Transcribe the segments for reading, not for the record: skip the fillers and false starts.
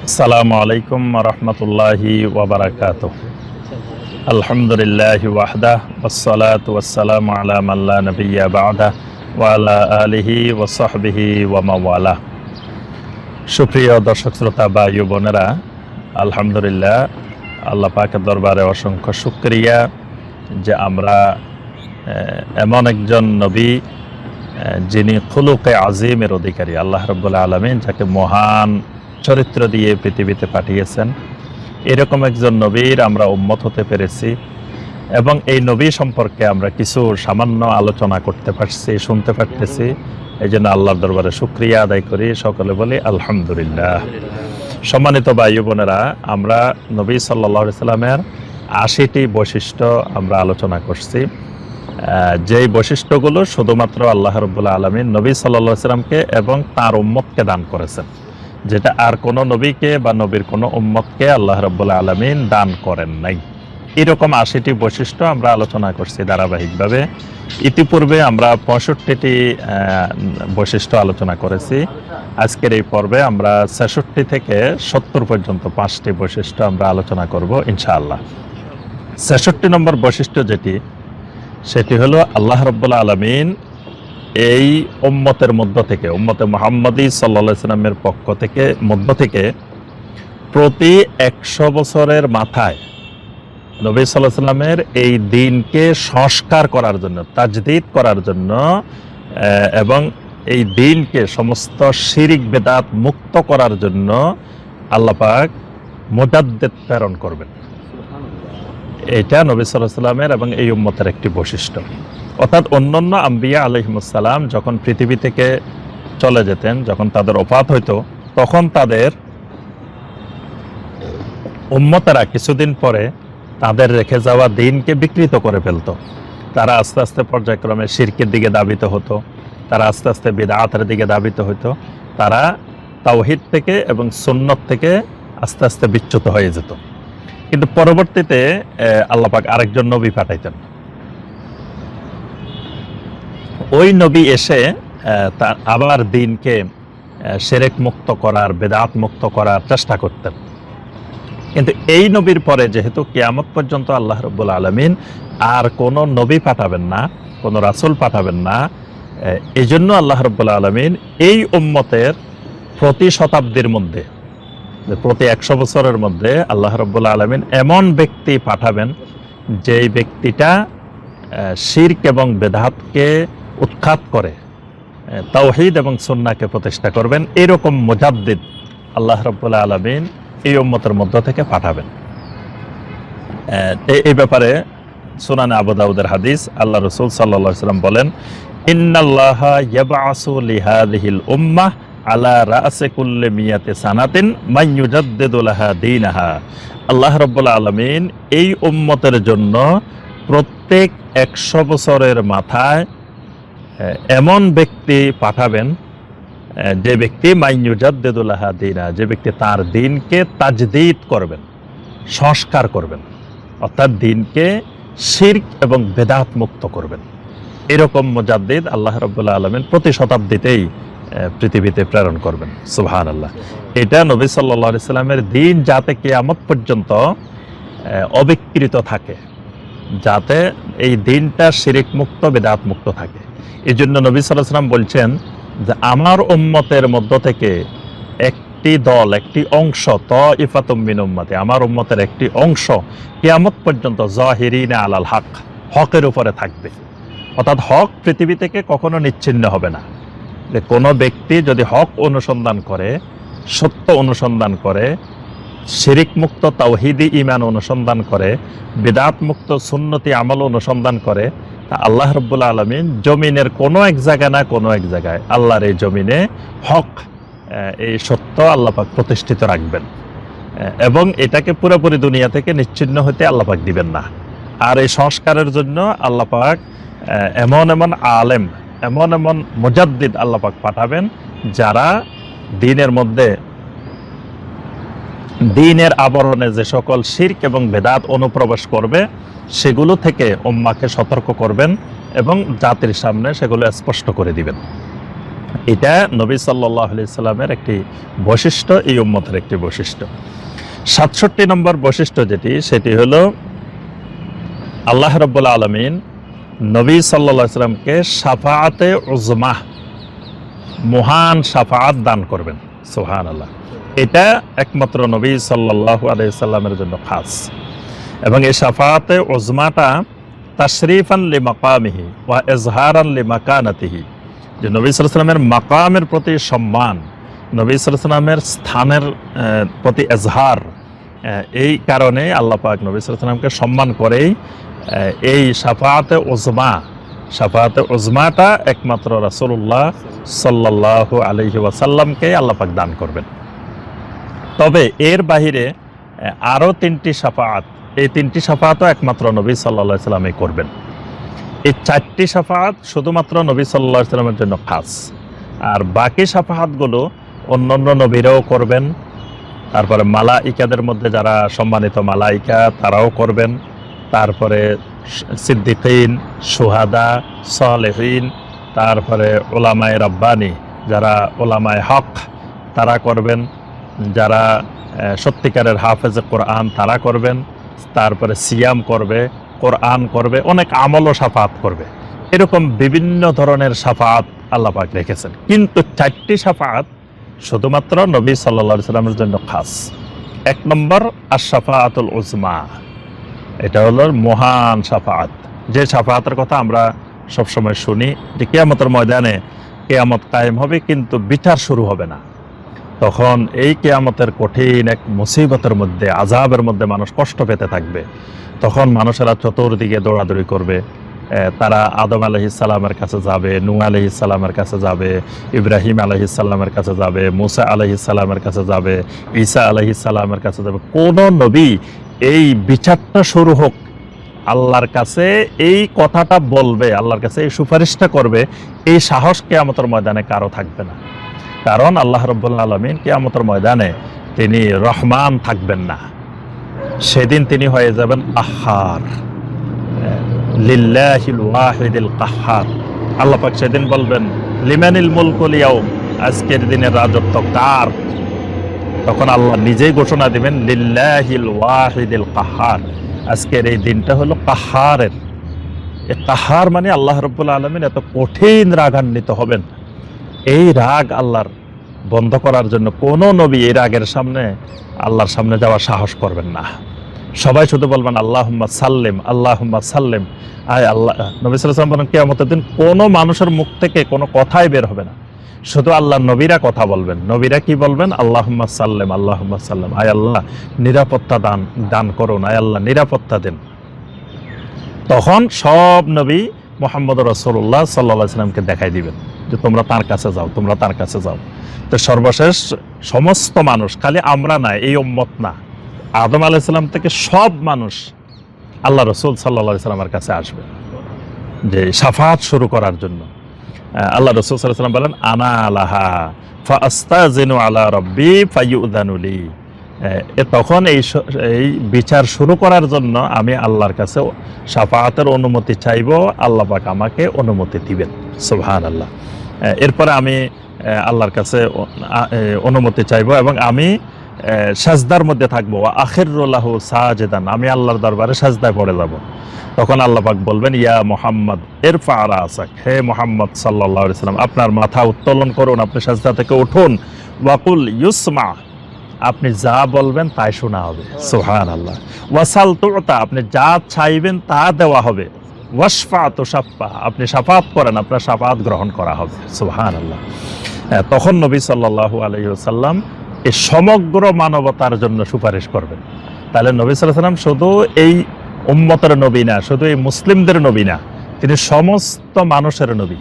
আসসালামু আলাইকুম রহমতুল্লাহি ওয়াবারাকাতুহ। আলহামদুলিল্লাহি ওয়াহদাহ ওয়াসসালাতু ওয়াসসালামু আলা মান লা নাবিয়্যা বা'দাহ ওয়া আলা আলিহি ওয়া সাহবিহি ওয়া মাওয়ালা। সুপ্রিয় দর্শক শ্রোতা ভাই ও বোনেরা, আলহামদুলিল্লাহ, আল্লাহ পাকের দরবারে অসংখ্য শুকরিয়া যে আমরা এমন একজন নবী যিনি খুলুকে আজিমের অধিকারী, আল্লাহ রাব্বুল আলামিন যাকে মহান চরিত্র দিয়ে পৃথিবীতে পাঠিয়েছেন, এরকম একজন নবীর আমরা উম্মত হতে পেরেছি এবং এই নবী সম্পর্কে আমরা কিছু সামান্য আলোচনা করতে পারছি, শুনতে পারতেছি। এই জন্য আল্লাহর দরবারে শুকরিয়া আদায় করি, সকলে বলি আলহামদুলিল্লাহ। সম্মানিত ভাই বোনেরা, আমরা নবী সাল্লাল্লাহু আলাইহি সাল্লামের ৮০টি বৈশিষ্ট্য আমরা আলোচনা করছি, যেই বৈশিষ্ট্যগুলো শুধুমাত্র আল্লাহ রাব্বুল আলামিন নবী সাল্লাল্লাহু আলাইহি সাল্লামকে এবং তার উম্মতকে দান করেছেন, যেটা আর কোনো নবীকে বা নবীর কোনো উম্মতকে আল্লাহ রাব্বুল আলামিন দান করেন নাই। এরকম ৮০টি বৈশিষ্ট্য আমরা আলোচনা করছি ধারাবাহিকভাবে। ইতিপূর্বে আমরা ৬৫টি বৈশিষ্ট্য আলোচনা করেছি। আজকের এই পর্বে আমরা ৬৬ থেকে ৭০ পর্যন্ত ৫টি বৈশিষ্ট্য আমরা আলোচনা করব ইনশাআল্লাহ। ৬৬ নম্বর বৈশিষ্ট্য সেটি হলো আল্লাহ রাব্বুল আলামিন এই উম্মতের মধ্য থেকে, উম্মতে মুহাম্মদী সাল্লাল্লাহু আলাইহি সাল্লামের পক্ষ থেকে মধ্য থেকে প্রতি ১০০ বছরের মাথায় নবী সাল্লাল্লাহু আলাইহি সাল্লামের এই দিনকে সংস্কার করার জন্য, তাজদীদ করার জন্য এবং এই দিনকে সমস্ত শিরিক বেদাত মুক্ত করার জন্য আল্লাহ পাক মুজাদ্দিদ প্রেরণ করবেন। এটা নবী সাল্লাল্লাহু আলাইহি সাল্লামের এবং এই উম্মতের একটি বৈশিষ্ট্য। অর্থাৎ অন্যান্য আম্বিয়া আলাইহিমুসসালাম যখন পৃথিবী থেকে চলে যেতেন, যখন তাদের ওফাত হইতো, তখন তাদের উম্মতেরা কিছুদিন পরে তাদের রেখে যাওয়া দিনকে বিকৃত করে ফেলতো। তারা আস্তে আস্তে পর্যায়ক্রমে শিরকের দিকে ধাবিত হতো, তারা আস্তে আস্তে বিদআতের দিকে ধাবিত হইতো, তারা তাওহীদ থেকে এবং সুন্নত থেকে আস্তে আস্তে বিচ্যুত হয়ে যেত। কিন্তু পরবর্তীতে আল্লাহ পাক আরেকজন নবী পাঠাইতেন। ওই নবী এসে তার আবার দিনকে শিরক মুক্ত করার, বেদাত মুক্ত করার চেষ্টা করতেন। কিন্তু এই নবীর পরে যেহেতু কিয়ামত পর্যন্ত আল্লাহ রাব্বুল আলামিন আর কোনো নবী পাঠাবেন না, কোনো রাসূল পাঠাবেন না, এই জন্য আল্লাহ রাব্বুল আলামিন এই উম্মতের প্রতি শতাব্দীর মধ্যে, প্রতি ১০০ বছরের মধ্যে আল্লাহ রাব্বুল আলামিন এমন ব্যক্তি পাঠাবেন যেই ব্যক্তিটা শিরক এবং বেদাতকে উৎখাত করে তাওহীদ এবং সুন্নাহকে প্রতিষ্ঠা করবেন। এরকম মুজাদ্দিদ আল্লাহ রাব্বুল আলামিন এই উম্মতের মধ্য থেকে পাঠাবেন। এই ব্যাপারে সুনানে আবু দাউদের হাদিস, আল্লাহ রাসূল সাল্লাল্লাহু আলাইহি ওয়াসাল্লাম বলেন, ইন্নাল্লাহা ইয়াবআসু লিহাযিহিল উম্মাহ আলা রাসি কুল্লি মিয়াতি সানাতিন মান ইউজাদ্দিদু লাহা দীনাহা। আল্লাহ রাব্বুল আলামিন এই উম্মতের জন্য প্রত্যেক ১০০ বছরের মাথায় এমন ব্যক্তি পাঠাবেন যে ব্যক্তি মান ইউজাদ্দিদু লাহা দীনা, যে ব্যক্তি তার দিনকে তাজদীদ করবেন, সংস্কার করবেন, অর্থাৎ দিনকে শিরক এবং বেদাত মুক্ত করবেন। এরকম মুজাদ্দিদ আল্লাহ রাব্বুল আলামিন প্রতি শতাব্দীতেই পৃথিবীতে প্রেরণ করবেন। সুবহানাল্লাহ। এটা নবী সাল্লাল্লাহু আলাইহি সাল্লামের দিন যাতে কিয়ামত পর্যন্ত অবিকৃত থাকে, যাতে এই দিনটা শিরক মুক্ত, বেদাত মুক্ত থাকে। এই জন্য নবী সাল্লাল্লাহু আলাইহি সাল্লাম বলছেন যে আমার উম্মতের মধ্য থেকে একটি দল, একটি অংশ, তাইফাতুম মিন উম্মতি, আমার উম্মতের একটি অংশ কিয়ামত পর্যন্ত যাহিরিনা আলাল হক, হকের উপরে থাকবে। অর্থাৎ হক পৃথিবী থেকে কখনো নিচ্ছিন্ন হবে না। যে কোনো ব্যক্তি যদি হক অনুসন্ধান করে, সত্য অনুসন্ধান করে, শিরিক মুক্ত তাওহীদি ঈমান অনুসন্ধান করে, বিদআত মুক্ত সুন্নতি আমল অনুসন্ধান করে, তা আল্লাহ রাব্বুল আলামিন জমিনের কোনো এক জায়গা না কোনো এক জায়গায় আল্লাহর এই জমিনে হক, এই সত্য আল্লাহ পাক প্রতিষ্ঠিত রাখবেন এবং এটাকে পুরোপুরি দুনিয়া থেকে নিচ্ছিন্ন হতে আল্লাহ পাক দিবেন না। আর এই সংস্কারের জন্য আল্লাহ পাক এমন এমন আলেম, এমন এমন মুজাদ্দিদ আল্লাহ পাক পাঠাবেন যারা দিনের মধ্যে, দিনের আবরণে যে সকল শিরক এবং বেদাত অনুপ্রবেশ করবে সেগুলো থেকে উম্মাহকে সতর্ক করবেন এবং জাতির সামনে সেগুলো স্পষ্ট করে দিবেন। এটা নবী সাল্লাল্লাহু আলাইহি সাল্লামের একটি বৈশিষ্ট্য, এই উম্মতের একটি বৈশিষ্ট্য। ৬৭ নম্বর বৈশিষ্ট্য সেটি হলো আল্লাহ রাব্বুল আলামিন নবী সাল্লাল্লাহু আলাইহি সাল্লামকে শাফাআতে উযমা, মহান শাফাআত দান করবেন। সুবহানাল্লাহ। এটা একমাত্র নবী সাল্লাল্লাহু আলাইহি সাল্লামের জন্য খাস, এবং এই শাফাআতে উযমাটা তাশরীফান লিমাকামিহি ওয়া ইজহারান লিমাকানাতিহি, যে নবী সাল্লাল্লাহু আলাইহি সাল্লামের মাকামের প্রতি সম্মান, নবী সাল্লাল্লাহু আলাইহি সাল্লামের স্থানের প্রতি এজহার, এই কারণে আল্লাহ পাক নবী সাল্লাল্লাহু আলাইহি সাল্লামকে সম্মান করেই এই শাফাআতে উযমাটা একমাত্র রাসূলুল্লাহ সাল্লাল্লাহু আলাইহি ওয়াসাল্লামকে আল্লাহ পাক দান করবেন। তবে এর বাহিরে আরও 3টি শাফাআত, এই 3টি শাফাআতও একমাত্র নবী সাল্লাল্লাহু আলাইহি সাল্লামই করবেন। এই 4টি শাফাআত শুধুমাত্র নবী সাল্লাল্লাহু আলাইহি সাল্লামের জন্য খাস, আর বাকি শাফাআতগুলো অন্যান্য নবীরাও করবেন। তারপরে মালাইকাদের মধ্যে যারা সম্মানিত মালাইকা তারাও করবেন। তারপরে সিদ্দিকিন, শুহাদা, সালেহিন, তারপরে ওলামায়ে রাব্বানি যারা ওলামায়ে হক তারা করবেন, যারা সত্যিকারের হাফেজে কোরআন তারা করবেন, তারপরে সিয়াম করবে, কোরআন করবে, অনেক আমল ও শাফাআত করবে। এরকম বিভিন্ন ধরনের শাফাআত আল্লাহ পাক রেখেছেন, কিন্তু 4টি শাফাআত শুধুমাত্র নবী সাল্লাল্লাহু আলাইহি সাল্লামের জন্য খাস। 1 নম্বর আশ-শাফাআতুল উযমা, এটা হলো মহান শাফাআত, যে শাফাআতের কথা আমরা সবসময় শুনি যে কিয়ামতের ময়দানে কিয়ামত কায়েম হবে, কিন্তু বিচার শুরু হবে না। তখন এই কিয়ামতের কঠিন এক মুসিবতের মধ্যে, আযাবের মধ্যে মানুষ কষ্ট পেতে থাকবে। তখন মানুষেরা চতুর্দিকে দৌড়াদৌড়ি করবে। তারা আদম আলাইহিস সালামের কাছে যাবে, নূহ আলাইহিস সালামের কাছে যাবে, ইব্রাহিম আলাইহিস সালামের কাছে যাবে, মুসা আলাইহিস সালামের কাছে যাবে, ঈসা আলাইহিস সালামের কাছে যাবে। কোন নবী এই বিচারটা শুরু হোক আল্লাহর কাছে এই কথাটা বলবে, আল্লাহর কাছে এই সুপারিশটা করবে, এই সাহস কিয়ামতের ময়দানে কারো থাকবে না। কারণ আল্লাহ রাব্বুল আলামিন কিয়ামতের ময়দানে তিনি রহমান থাকবেন না, সেদিন তিনি হয়ে যাবেন আহার, লিল্লাহিল ওয়াহিদিল কাহ্হার। আল্লাহ পাক সেদিন বলবেন লিমানিল মুলকুল ইয়াউম, আজকের দিনের রাজত্ব কার? তখন আল্লাহ নিজেই ঘোষণা দিবেন লিল্লাহিল ওয়াহিদিল কাহ্হার, আজকের এই দিনটা হলো কাহ্হারের। এই কাহ্হার মানে আল্লাহ রাব্বুল আলামিন এত কঠিন রাগান্বিত হবেন, এই রাগ আল্লাহর বন্ধ করার জন্য কোনো নবী এই রাগের সামনে আল্লাহর সামনে যাওয়ার সাহস করবেন না। সবাই শুধু বলবেন আল্লাহুম্মা সাল্লিম, আল্লাহুম্মা সাল্লিম। আয় আল্লাহ, নবী সাল্লাল্লাহু আলাইহি ওয়াসাল্লাম বলেন কিয়ামতের দিন কোনো মানুষের মুখ থেকে কোনো কথাই বের হবে না, শুধু আল্লাহর নবীরা কথা বলবেন। নবীরা কি বলবেন? আল্লাহুম্মা সাল্লিম, আল্লাহুম্মা সাল্লিম। আয় আল্লাহ নিরাপত্তা দান করুন, আয় আল্লাহ নিরাপত্তা দেন। তখন সব নবী মুহাম্মদ রাসূলুল্লাহ সাল্লাল্লাহু আলাইহি ওয়াসাল্লামকে দেখাই দিবেন যে তোমরা তার কাছে যাও, তোমরা তার কাছে যাও। তো সর্বশেষ সমস্ত মানুষ, খালি আমরা না, এই উম্মত না, আদম আলাইহিস সালাম থেকে সব মানুষ আল্লাহ রাসূল সাল্লাল্লাহু আলাইহি ওয়াসাল্লামের কাছে আসবে যে শাফাআত শুরু করার জন্য। আল্লাহ রাসূল সাল্লাল্লাহু আলাইহি ওয়াসাল্লাম বলেন আনা লাহা ফাআস্তাযিনু আলা রাব্বি ফায়ুযানু লি। তখন এই বিচার শুরু করার জন্য আমি আল্লাহর কাছে শাফাআতের অনুমতি চাইব, আল্লাহ পাক আমাকে অনুমতি দিবেন। সুবহানাল্লাহ। এরপরে আমি আল্লাহর কাছে অনুমতি চাইব এবং আমি সাজদার মধ্যে থাকবো, আখিরু লাহু সাজিদান, আমি আল্লাহর দরবারে সাজদায় পড়ে যাব। তখন আল্লাহ পাক বলবেন ইয়া মুহাম্মদ ইরফা রাসাক, হে মুহাম্মদ সাল্লাল্লাহু আলাইহি ওয়াসাল্লাম আপনার মাথা উত্তোলন করুন, আপনি সাজদা থেকে উঠুন। ওয়াকুল ইউসমা, আপনি যা বলবেন তাই শোনা হবে। সুবহানাল্লাহ। ওয়াসাল তুতা, আপনি যা চাইবেন তা দেওয়া হবে। ওয়াশফা তুশাফা, আপনি শাফাআত করেন, আপনার শাফাআত গ্রহণ করা হবে। সুবহানাল্লাহ। তখন নবী সাল্লাল্লাহু আলাইহি ওয়াসাল্লাম এই সমগ্র মানবতার জন্য সুপারিশ করবেন। তাহলে নবী সাল্লাল্লাহু আলাইহি ওয়াসাল্লাম শুধু এই উম্মতের নবী না, শুধু এই মুসলিমদের নবী না, তিনি সমস্ত মানুষের নবী।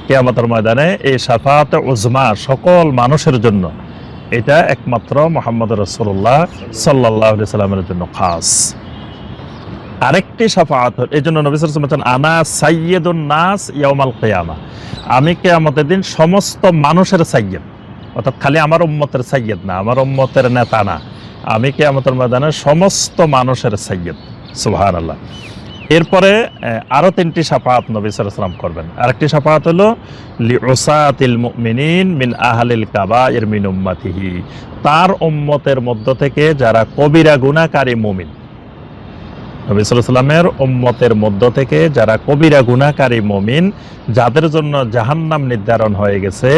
কিয়ামতের ময়দানে এই শাফাআতে উযমা সকল মানুষের জন্য, এটা একমাত্র মুহাম্মদ রাসূলুল্লাহ সাল্লাল্লাহু আলাইহি ওয়াসাল্লামের জন্য খাস। আরেকটি শাফাআত, এই জন্য নবী সাল্লাল্লাহু আলাইহি ওয়াসাল্লাম বলেন আনা সাইয়্যিদুন নাস ইয়াউমাল কিয়ামা, আমি কিয়ামতের দিন সমস্ত মানুষের সাইয়্যিদ, অর্থাৎ খালি আমার উম্মতের সাইয়্যিদ না, আমার উম্মতের নেতা না, আমি কিয়ামতের ময়দানে সমস্ত মানুষের সাইয়্যিদ। সুবহানাল্লাহ। এরপরে আরো 3টি শাফাআত নবী সাল্লাল্লাহু আলাইহি ওয়াসাল্লাম করবেন। আরেকটি শাফাআত হলো লিউসাতিল মুমিনিন মিন আহলিল কাবাইর মিন উম্মতিহি, তার উম্মতের মধ্য থেকে যারা কবিরা গুনাহকারী মুমিন, নবী সাল্লাল্লাহু আলাইহি ওয়াসাল্লামের উম্মতের মধ্য থেকে যারা কবিরা গুনাহকারী মুমিন, যাদের জন্য জাহান্নাম নির্ধারণ হয়ে গেছে,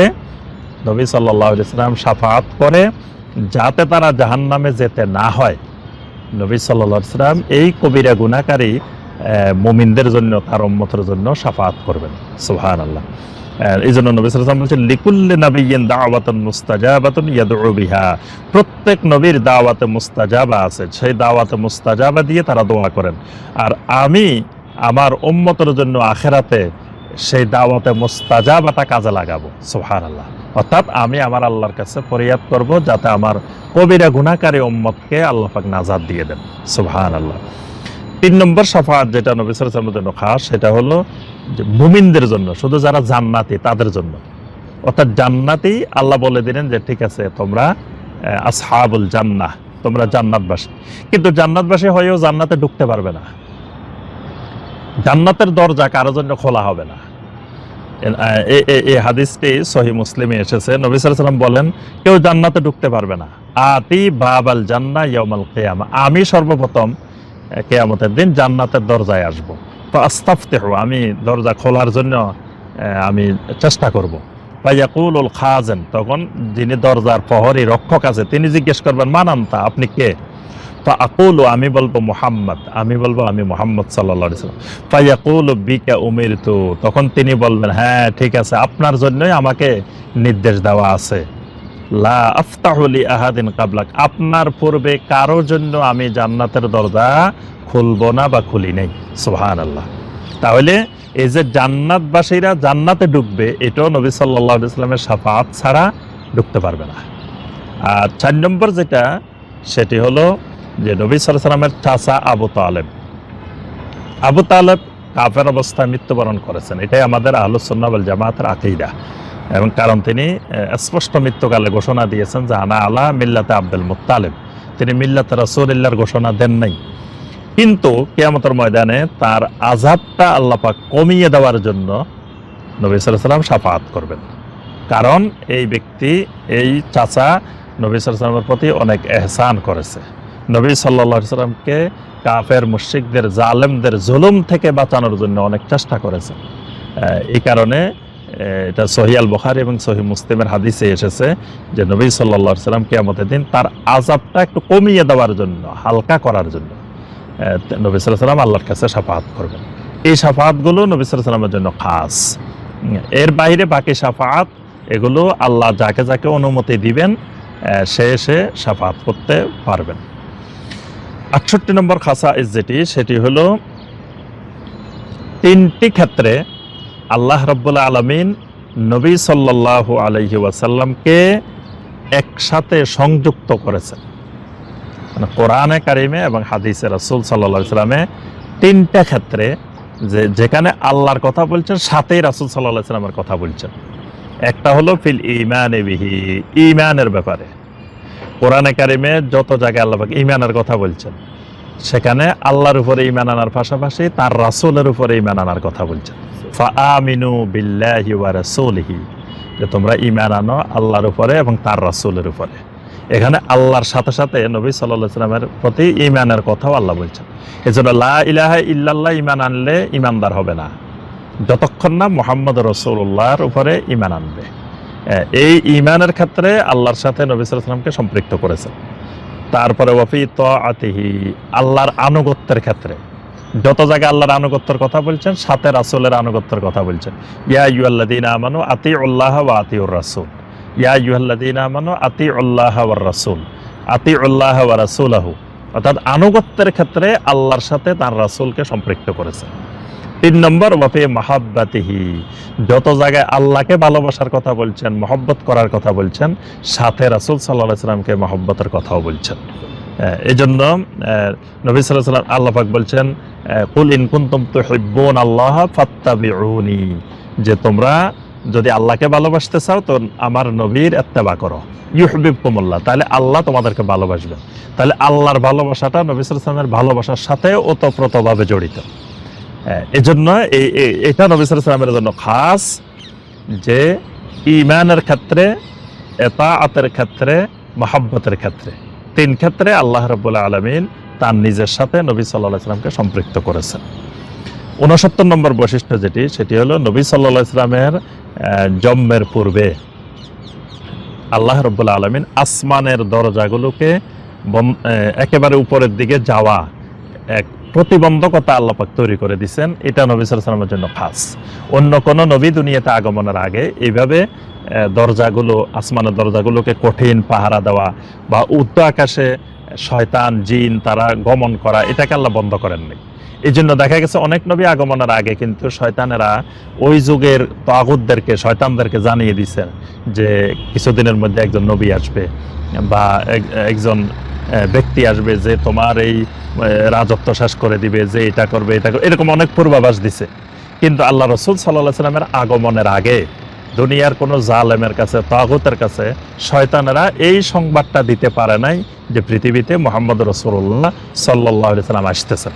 নবী সাল্লাল্লাহু আলাইহি ওয়াসাল্লাম শাফাআত করে যাতে তারা জাহান্নামে যেতে না হয়। নবী সাল্লাল্লাহু আলাইহি ওয়াসাল্লাম এই কবিরা গুনাহকারী মুমিনদের জন্য, তার উম্মতের জন্য শাফাআত করবেন। সুবহানাল্লাহ। এই জন্য নবী সাল্লাল্লাহু আলাইহি ওয়াসাল্লাম বলেছেন লিকুল্লি নাবিয়্যিন দাওয়াতুন মুস্তাজাবাতুন ইয়াদউ বিহা, প্রত্যেক নবীর দাওয়াতে মুস্তাজাবা আছে, সেই দাওয়াতে মুস্তাজাবা দিয়ে তারা দোয়া করেন। আর আমি আমার উম্মতের জন্য আখিরাতে সেই দাওয়াতে মুস্তাজাবাটা কাজে লাগাবো। সুবহানাল্লাহ। অর্থাৎ আমি আমার আল্লাহর কাছে ফরিয়াদ করব যাতে আমার কবিরা গুনাহকারী উম্মতকে আল্লাহ পাক নাজাত দিয়ে দেন। সুবহানাল্লাহ। 3 নম্বর শাফাআত যেটা নবী সাল্লাল্লাহু আলাইহি ওয়াসাল্লামের জন্য খাস, সেটা হলো যে মুমিনদের জন্য, শুধু যারা জান্নাতি তাদের জন্য। অর্থাৎ জান্নাতি আল্লাহ বলে দিলেন যে ঠিক আছে তোমরা আসহাবুল জান্নাহ, তোমরা জান্নাতবাসী, কিন্তু জান্নাতবাসী হয়েও জান্নাতে ঢুকতে পারবে না। জান্নাতের দরজা কারোর জন্য খোলা হবে না। এই হাদিসটি সহিহ মুসলিমে এসেছে। নবী সাল্লাল্লাহু আলাইহি ওয়াসাল্লাম বলেন কেউ জান্নাতে ঢুকতে পারবে না। আতি বাবাল জান্নাহ ইয়াউমাল কিয়ামা, আমি সর্বপ্রথম কিয়ামতের দিন জান্নাতের দরজায় আসব। তো আস্তাফতিহু, আমি দরজা খোলার জন্য আমি চেষ্টা করব। ফায়াকুলুল খাজিন, তখন যিনি দরজার প্রহরী রক্ষক আছে তিনি জিজ্ঞেস করবেন মান আনতা, আপনি কে? ফাআকুলু, আমি বলবো মুহাম্মদ, আমি বলবো আমি মুহাম্মদ সাল্লাল্লাহু আলাইহি ওয়াসাল্লাম। ফায়াকুলু বিকা উমিরতু, তখন তিনি বলবেন হ্যাঁ ঠিক আছে, আপনার জন্যই আমাকে নির্দেশ দেওয়া আছে। লা আফতাহু লি আহাদিন কাবলাক, আপনার পূর্বে কারোর জন্য আমি জান্নাতের দরজা খুলবো না বা খুলি নাই। সুবহানাল্লাহ। তাহলে এই যে জান্নাতবাসীরা জান্নাতে ঢুকবে, এটাও নবী সাল্লাল্লাহু আলাইহি ওয়াসাল্লামের শাফাআত ছাড়া ঢুকতে পারবে না। আর 4 নম্বর যেটা, সেটি হলো যে নবী সাল্লাল্লাহু আলাইহি ওয়াসাল্লামের চাচা আবু তালেব, আবু তালেব কাফের অবস্থায় মৃত্যুবরণ করেছেন। এটাই আমাদের আহলুস সুন্নাহ ওয়াল জামাতের আকীদা। এবং কারণ তিনি স্পষ্ট মৃত্যুকালে ঘোষণা দিয়েছেন যে আনা আলা মিল্লাতে আব্দুল মুত্তালিব, তিনি মিল্লাতে রাসূলুল্লাহর ঘোষণা দেন নাই। কিন্তু কিয়ামতের ময়দানে তার আযাবটা আল্লাহ পাক কমিয়ে দেওয়ার জন্য নবী সাল্লাল্লাহু আলাইহি ওয়াসাল্লাম শাফাআত করবেন। কারণ এই ব্যক্তি, এই চাচা নবী সাল্লাল্লাহু আলাইহি ওয়াসাল্লামের প্রতি অনেক ইহসান করেছে। নবী সাল্লাল্লাহু আলাইহি ওয়াসাল্লামকে কাফের মুশরিকদের জালেমদের জুলুম থেকে বাঁচানোর জন্য অনেক চেষ্টা করেছে। এই কারণে এটা সহিহ আল বুখারী এবং সহিহ মুসলিমের হাদিসে এসেছে যে নবী সাল্লাল্লাহু আলাইহি ওয়াসাল্লাম কিয়ামতের দিন তার আযাবটা একটু কমিয়ে দেওয়ার জন্য, হালকা করার জন্য নবী সাল্লাল্লাহু আলাইহি ওয়াসাল্লাম আল্লাহর কাছে শাফাআত করবেন। এই শাফাআতগুলো নবী সাল্লাল্লাহু আলাইহি ওয়াসাল্লামের জন্য খাস। এর বাইরে বাকি শাফাআত এগুলো আল্লাহ যাকে যাকে অনুমতি দিবেন সে শাফাআত করতে পারবেন। 68 নম্বর খাসাইস যেটি, সেটি হলো 3টি ক্ষেত্রে আল্লাহ রাব্বুল আলামিন নবী সাল্লাল্লাহু আলাইহি ওয়াসাল্লামকে একসাথে সংযুক্ত করেছেন। মানে কোরআনে কারিমে এবং হাদিসে রাসূল সাল্লাল্লাহু আলাইহি ওয়াসাল্লামে 3টা ক্ষেত্রে যেখানে আল্লাহর কথা বলছেন সাথেই রাসূল সাল্লাল্লাহু আলাইহি ওয়াসাল্লামের কথা বলছেন। একটা হলো ফিল ঈমানি বিহি, ঈমানের ব্যাপারে। কোরআনে কারিমে যত জায়গায় আল্লাহ পাক ঈমানের কথা বলছেন, সেখানে আল্লাহর উপরে ঈমান আনার পাশাপাশি তার রাসূলের উপরে ঈমান আনার কথা বলছেন। ফাআমিনু বিল্লাহি ওয়া রাসূলিহি, যে তোমরা ঈমান আনো আল্লাহর উপরে এবং তার রাসূলের উপরে। এখানে আল্লাহর সাথে সাথে নবী সাল্লাল্লাহু আলাইহি ওয়াসাল্লামের প্রতি ঈমানের কথাও আল্লাহ বলছেন। এজন্য লা ইলাহা ইল্লাল্লাহ ঈমান আনলে ঈমানদার হবে না যতক্ষণ না মুহাম্মদ রাসূলুল্লাহর উপরে ঈমান আনবে। এই ঈমানের ক্ষেত্রে আল্লাহর সাথে নবী সাল্লাল্লাহু আলাইহি ওয়াসাল্লামকে সম্পৃক্ত করেছেন। তারপরে ওয়াফি তাআতিহি, আল্লাহর আনুগত্যের ক্ষেত্রে যত জায়গায় আল্লাহর আনুগত্যের কথা বলছেন সাথে রাসূলের আনুগত্যের কথা বলছেন। ইয়া আইয়ুহাল্লাযীনা আমানু আতিউল্লাহ ওয়া আতিউর রাসূল, ইয়া আইয়ুহাল্লাযীনা আমানু আতিউল্লাহ ওয়ার রাসূল, আতিউল্লাহ ওয়া রাসূলাহু। অর্থাৎ আনুগত্যের ক্ষেত্রে আল্লাহর সাথে তার রাসূলকে সম্পৃক্ত করেছেন। 3 নম্বর ওয়াফি মাহাব্বাতিহি, যত জায়গায় আল্লাহকে ভালোবাসার কথা বলছেন, মহব্বত করার কথা বলছেন, সাথে রাসূল সাল্লাল্লাহু আলাইহি ওয়াসাল্লামকে মহব্বতের কথাও বলছেন। এই জন্য নবী সাল্লাল্লাহু আলাইহি ওয়াসাল্লাম আল্লাহ পাক বলছেন কুল ইন কুনতুম তুহিব্বুনাল্লাহ ফাত্তাবিউনি, যে তোমরা যদি আল্লাহকে ভালোবাসতে চাও তো আমার নবীর ইত্তেবা করো, ইউহিব্বুকুমুল্লাহ, তাহলে আল্লাহ তোমাদেরকে ভালোবাসবেন। তাহলে আল্লাহর ভালোবাসাটা নবী সাল্লাল্লাহু আলাইহি ওয়াসাল্লামের ভালোবাসার সাথে ওতপ্রোতভাবে জড়িত। এজন্য এটা নবী সাল্লাল্লাহু আলাইহি ওয়াসাল্লামের জন্য খাস, যে ঈমানের ক্ষেত্রে, ইতাআতের ক্ষেত্রে, মহব্বতের ক্ষেত্রে, 3 ক্ষেত্রে আল্লাহ রাব্বুল আলামিন তার নিজের সাথে নবী সাল্লাল্লাহু আলাইহি ওয়াসাল্লামকে সম্পৃক্ত করেছেন। 69 নম্বর বৈশিষ্ট্য সেটি হলো নবী সাল্লাল্লাহু আলাইহি ওয়াসাল্লামের জন্মের পূর্বে আল্লাহ রাব্বুল আলামিন আসমানের দরজাগুলোকে একেবারে উপরের দিকে যাওয়া এক প্রতিবন্ধকতা আল্লাহ পাক তৈরি করে দিয়েছেন। এটা নবী সাল্লাল্লাহু আলাইহি ওয়াসাল্লামের জন্য খাস। অন্য কোন নবী দুনিয়াতে আগমনের আগে এইভাবে দরজাগুলো, আসমানের দরজাগুলোকে কঠিন পাহারা দেওয়া বা উচ্চ আকাশে শয়তান জিন তারা গমন করা, এটাকে আল্লাহ বন্ধ করেননি। এই জন্য দেখা গেছে অনেক নবী আগমনের আগে কিন্তু শয়তানেরা ওই যুগের তাগুতদেরকে, শয়তানদেরকে জানিয়ে দিয়েছেন যে কিছুদিনের মধ্যে একজন নবী আসবে বা একজন ব্যক্তি আসবে যে তোমার এই রাজত্ব শেষ করে দিবে, যে এটা করবে, এরকম অনেক পূর্বাভাস দিছে। কিন্তু আল্লাহ রাসূল সাল্লাল্লাহু আলাইহি ওয়াসাল্লামের আগমনের আগে দুনিয়ার কোনো জালেমের কাছে, তাগুতের কাছে শয়তানেরা এই সংবাদটা দিতে পারে নাই যে পৃথিবীতে মুহাম্মদ রাসূলুল্লাহ সাল্লাল্লাহু আলাইহি ওয়াসাল্লাম আসতেছেন।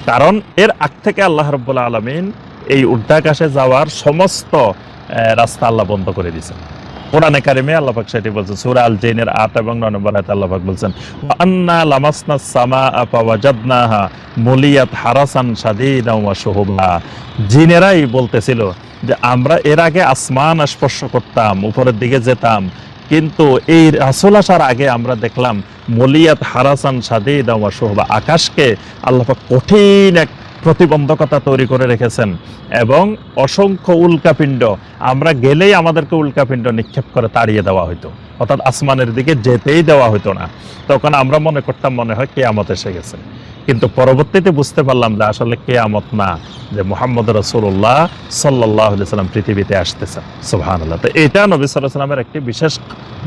কারণ এর আগ থেকে আল্লাহ রাব্বুল আলামিন এই ঊর্ধ্বাকাশে যাওয়ার সমস্ত রাস্তা আল্লাহ বন্ধ করে দিয়েছেন। কোরআনে কারিমে আল্লাহ পাক সেটি বলছেন, সূরা আল জিনের 8 এবং 9 নম্বর আয়াতে আল্লাহ পাক বলছেন, ওয়া আন্না লামাসনাস সামাআ ফাওয়াজাদনাহা মুলিয়াত হারাসান শাদীদান ওয়া শুহুবা। জিনেরাই বলতেছিল যে আমরা এর আগে আসমান স্পর্শ করতাম, উপরের দিকে যেতাম, কিন্তু এই রাসূল আসার আগে আমরা দেখলাম মুলিয়াত হারাসান শাদীদান ওয়া শুহুবা, আকাশকে আল্লাহ পাক কঠিন এক প্রতিবন্ধকতা তৈরি করে রেখেছেন এবং অসংখ্য উল্কাপিণ্ড, আমরা গেলেই আমাদেরকে উল্কাপিণ্ড নিক্ষেপ করে তাড়িয়ে দেওয়া হতো, অর্থাৎ আসমানের দিকে যেতেই দেওয়া হতো না। তখন আমরা মনে করতাম মনে হয় কিয়ামত এসে গেছে, কিন্তু পরবর্তীতে বুঝতে পারলাম যে আসলে কিয়ামত না, যে মুহাম্মদ রাসূলুল্লাহ সাল্লাল্লাহু আলাইহি ওয়াসাল্লাম পৃথিবীতে আসতেছেন। সুবহানাল্লাহ। তো এটা নবী সাল্লাল্লাহু আলাইহি ওয়াসাল্লামের একটি বিশেষ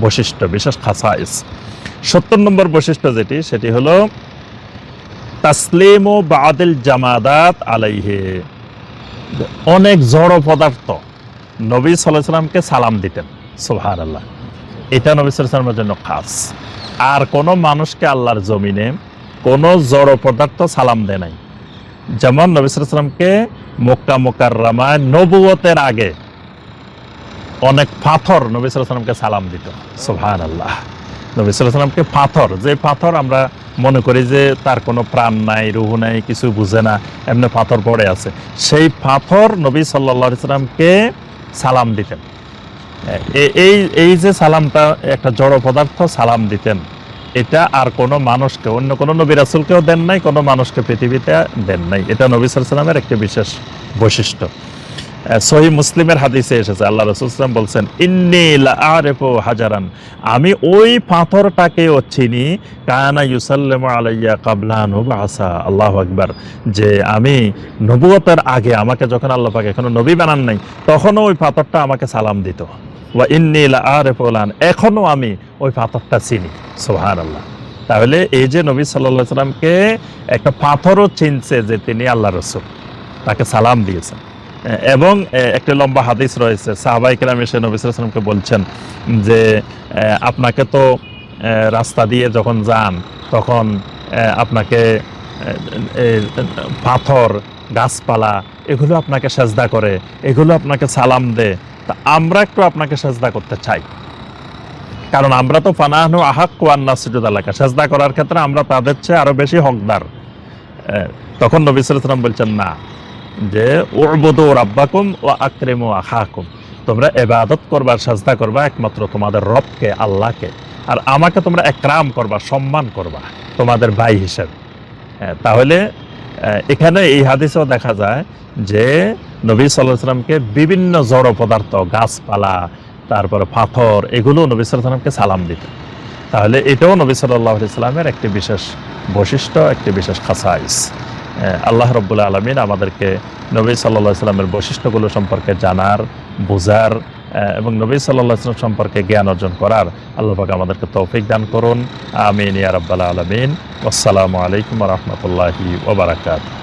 বৈশিষ্ট্য, বিশেষ খাসাইস। 70 নম্বর বৈশিষ্ট্য সেটি হলো তাসলিমু বাদিল জামাদাত আলাইহি। অনেক জড় পদার্থ নবী সাল্লাল্লাহু আলাইহি ওয়াসাল্লামকে সালাম দিতেন। সুবহানাল্লাহ। এটা নবী সাল্লাল্লাহু আলাইহি ওয়াসাল্লামের জন্য খাস। আর কোন মানুষকে আল্লাহর জমিনে কোন জড় পদার্থ সালাম দেয় নাই। যেমন নবী সাল্লাল্লাহু আলাইহি ওয়াসাল্লামকে মক্কা মুকাররমায় নবুয়তের আগে অনেক পাথর নবী সাল্লাল্লাহু আলাইহি ওয়াসাল্লামকে সালাম দিত। সুবহানাল্লাহ। নবী সাল্লাল্লাহু আলাইহি ওয়াসাল্লামকে পাথর, যে পাথর আমরা মনে করি যে তার কোনো প্রাণ নাই, রূহ নাই, কিছু বুঝে না, এমনি পাথর পড়ে আছে, সেই পাথর নবী সাল্লাল্লাহু আলাইহি ওয়াসাল্লামকে সালাম দিতেন। এই যে সালামটা, একটা জড় পদার্থ সালাম দিতেন, এটা আর কোনো মানুষকে, অন্য কোনো নবী রাসূলকেও দেন নাই, কোনো মানুষকে পৃথিবীতে দেন নাই। এটা নবী সাল্লাল্লাহু আলাইহি ওয়াসাল্লামের একটি বিশেষ বৈশিষ্ট্য। সহিহ মুসলিমের হাদিসে এসেছে, আল্লাহ রাসূল সাল্লাল্লাহু আলাইহি ওয়াসাল্লাম বলছেন, ইন্নী লাআরিফু হাজারান, আমি ওই পাথরটাকেও চিনি, কানা ইউসাল্লিমু আলাইয়া ক্বাবলা আন উবআসা। আল্লাহু আকবার। যে আমি নবুয়তের আগে, আমাকে যখন আল্লাহ পাক এখনো নবী বানান নাই, তখনও ওই পাথরটা আমাকে সালাম দিত। ওয়া ইন্নী লাআরিফু লান, এখনো আমি ওই পাথরটা চিনি। সুবহানাল্লাহ। তাহলে এই যে নবী সাল্লাল্লাহু আলাইহি ওয়াসাল্লামকে একটা পাথরও চিনছে যে তিনি আল্লাহ রাসূল, তাকে সালাম দিয়েছেন। এবং একটা লম্বা হাদিস রয়েছে, সাহাবায়ে কেরাম এসে নবী সাল্লাল্লাহু আলাইহি ওয়াসাল্লামকে বলছেন যে আপনাকে তো রাস্তা দিয়ে যখন যান তখন আপনাকে পাথর, গাছপালা এগুলো আপনাকে সেজদা করে, এগুলো আপনাকে সালাম দেয়, তা আমরা একটু আপনাকে সেজদা করতে চাই, কারণ আমরা তো ফানাহনু আহাক্কু আন নাসজুদা লাকা, সেজদা করার ক্ষেত্রে আমরা তাদের চেয়ে আরো বেশি হকদার। তখন নবী সাল্লাল্লাহু আলাইহি ওয়াসাল্লাম বলছেন, না, যে উবুদু রাব্বাকুম ওয়া আকরিমু আখাকুম, তোমরা ইবাদত করবা, সাজদা করবা একমাত্র তোমাদের রবকে, আল্লাহকে, আর আমাকে তোমরা একরাম করবা, সম্মান করবা তোমাদের ভাই হিসেবে। তাহলে এখানে এই হাদিসেও দেখা যায় যে নবী সাল্লাল্লাহু আলাইহি ওয়াসাল্লামকে বিভিন্ন জড় পদার্থ, গাছপালা, তারপরে পাথর, এগুলো নবী সাল্লাল্লাহু আলাইহি ওয়াসাল্লামকে সালাম দিত। তাহলে এটাও নবী সাল্লাল্লাহু আলাইহি ওয়াসাল্লামের একটি বিশেষ বৈশিষ্ট্য, একটি বিশেষ খাসাইস। আল্লাহ রাব্বুল আলামিন আমাদেরকে নবী সাল্লাল্লাহু আলাইহি ওয়াসাল্লামের বৈশিষ্ট্যগুলো সম্পর্কে জানার, বোঝার এবং নবী সাল্লাল্লাহু আলাইহি ওয়াসাল্লাম সম্পর্কে জ্ঞান অর্জন করার আল্লাহ পাক আমাদেরকে তৌফিক দান করুন। আমিন ইয়া রাব্বাল আলামিন। আসসালামু আলাইকুম ওয়া রাহমাতুল্লাহি ওয়া বারাকাতুহু।